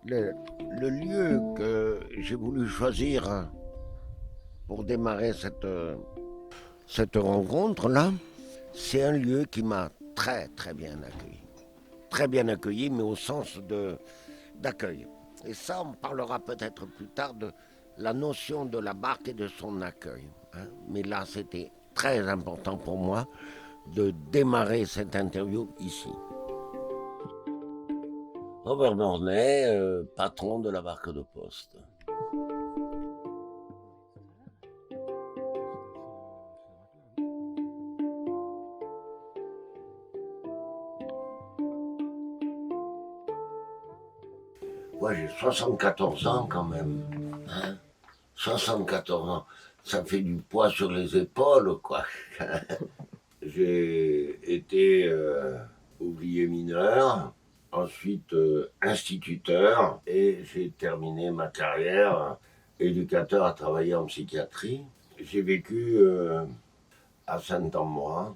Le, le lieu que j'ai voulu choisir pour démarrer cette rencontre-là, c'est un lieu qui m'a très très bien accueilli. Très bien accueilli, mais au sens d'accueil. Et ça, on parlera peut-être plus tard de la notion de la barque et de son accueil, hein. Mais là, c'était très important pour moi de démarrer cette interview ici. Robert Mornay, patron de la barque de poste. Moi, j'ai 74 ans quand même, hein. 74 ans, ça fait du poids sur les épaules, quoi. J'ai été ouvrier mineur, ensuite instituteur, et j'ai terminé ma carrière éducateur à travailler en psychiatrie. J'ai vécu à Saint-Amour.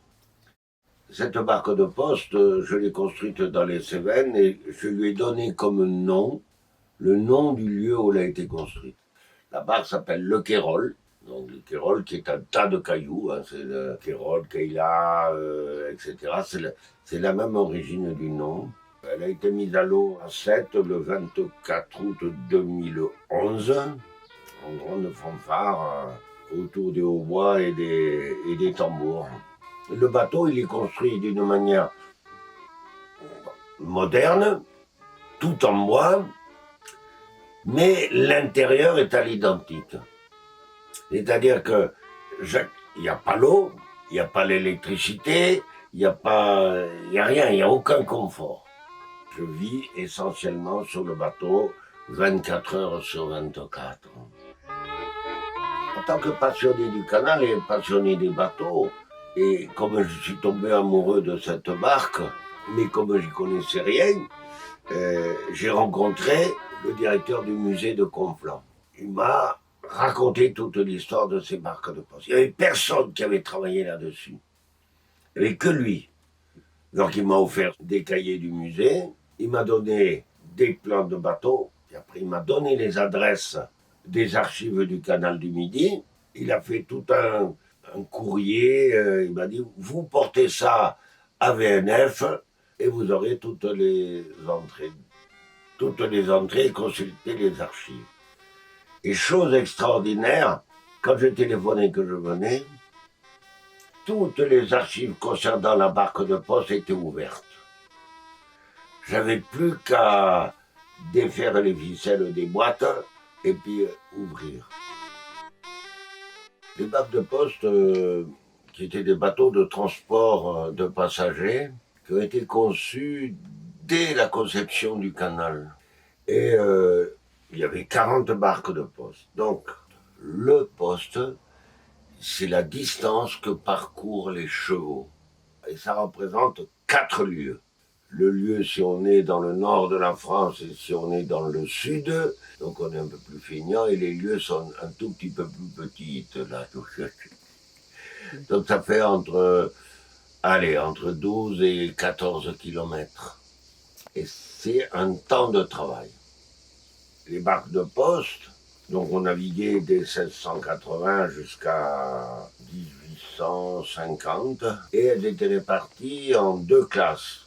Cette barque de poste, je l'ai construite dans les Cévennes et je lui ai donné comme nom le nom du lieu où elle a été construite. La barque s'appelle Le Quérol. Donc le Quérol qui est un tas de cailloux, hein, c'est le Quérol, Keila, etc. C'est la même origine du nom. Elle a été mise à l'eau à 7 le 24 août 2011, en grande fanfare, autour des hautbois et des tambours. Le bateau, il est construit d'une manière moderne, tout en bois, mais l'intérieur est à l'identique. C'est-à-dire que il n'y a pas l'eau, il n'y a pas l'électricité, il n'y a rien, il n'y a aucun confort. Je vis essentiellement sur le bateau 24 heures sur 24. En tant que passionné du canal et passionné des bateaux, et comme je suis tombé amoureux de cette barque, mais comme je n'y connaissais rien, j'ai rencontré le directeur du musée de Conflans. Il m'a raconté toute l'histoire de ces barques de poste. Il n'y avait personne qui avait travaillé là-dessus. Il n'y avait que lui. Donc il m'a offert des cahiers du musée, il m'a donné des plans de bateaux, et après il m'a donné les adresses des archives du canal du Midi. Il a fait tout un courrier, il m'a dit, vous portez ça à VNF et vous aurez toutes les entrées et consultez les archives. Et chose extraordinaire, quand je téléphonais que je venais, toutes les archives concernant la barque de poste étaient ouvertes. J'avais plus qu'à défaire les ficelles des boîtes et puis ouvrir. Les barques de poste, qui étaient des bateaux de transport de passagers, qui ont été conçus dès la conception du canal. Et il y avait 40 barques de poste. Donc, le poste, c'est la distance que parcourent les chevaux. Et ça représente 4 lieues. Le lieu, si on est dans le nord de la France et si on est dans le sud, donc on est un peu plus feignant et les lieux sont un tout petit peu plus petites là. Donc ça fait entre 12 et 14 kilomètres. Et c'est un temps de travail. Les barques de poste, donc on naviguait dès 1680 jusqu'à 1850 et elles étaient réparties en 2 classes.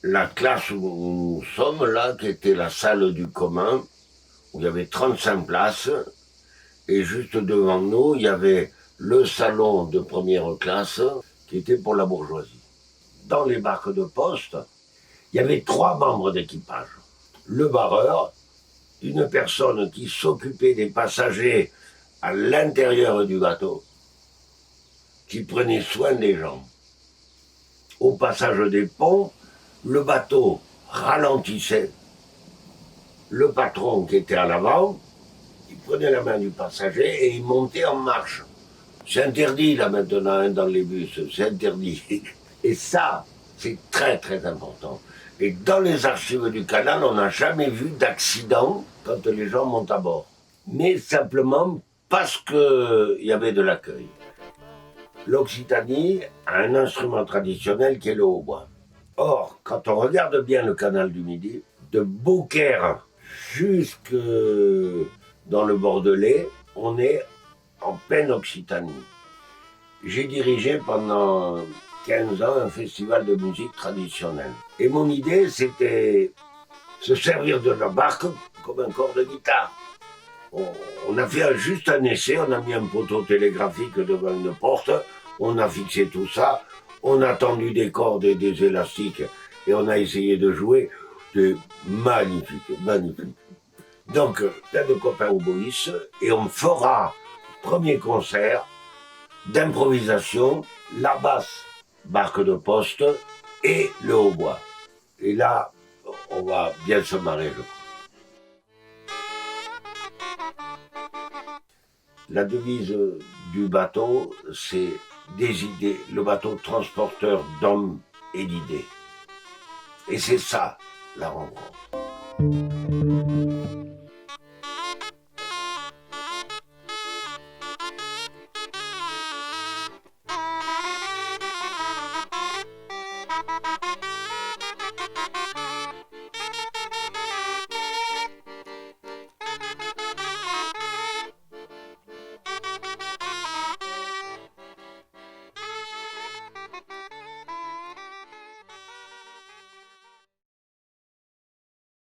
La classe où nous sommes là, qui était la salle du commun, où il y avait 35 places, et juste devant nous, il y avait le salon de première classe, qui était pour la bourgeoisie. Dans les barques de poste, il y avait 3 membres d'équipage. Le barreur, une personne qui s'occupait des passagers à l'intérieur du bateau, qui prenait soin des gens. Au passage des ponts, le bateau ralentissait. Le patron qui était à l'avant, il prenait la main du passager et il montait en marche. C'est interdit là maintenant dans les bus, c'est interdit. Et ça, c'est très très important. Et dans les archives du canal, on n'a jamais vu d'accident quand les gens montent à bord. Mais simplement parce qu'il y avait de l'accueil. L'Occitanie a un instrument traditionnel qui est le hautbois. Or, quand on regarde bien le canal du Midi, de Beaucaire jusque dans le Bordelais, on est en pleine Occitanie. J'ai dirigé pendant 15 ans un festival de musique traditionnelle. Et mon idée, c'était se servir de la barque comme un corps de guitare. On a fait juste un essai, on a mis un poteau télégraphique devant une porte, on a fixé tout ça, on a tendu des cordes et des élastiques et on a essayé de jouer. C'est magnifique, magnifique. Donc, plein de copains oboïstes et on fera, premier concert, d'improvisation, la basse, barque de poste et le hautbois. Et là, on va bien se marrer, je crois. La devise du bateau, c'est des idées, le bateau transporteur d'hommes et d'idées. Et c'est ça, la rencontre.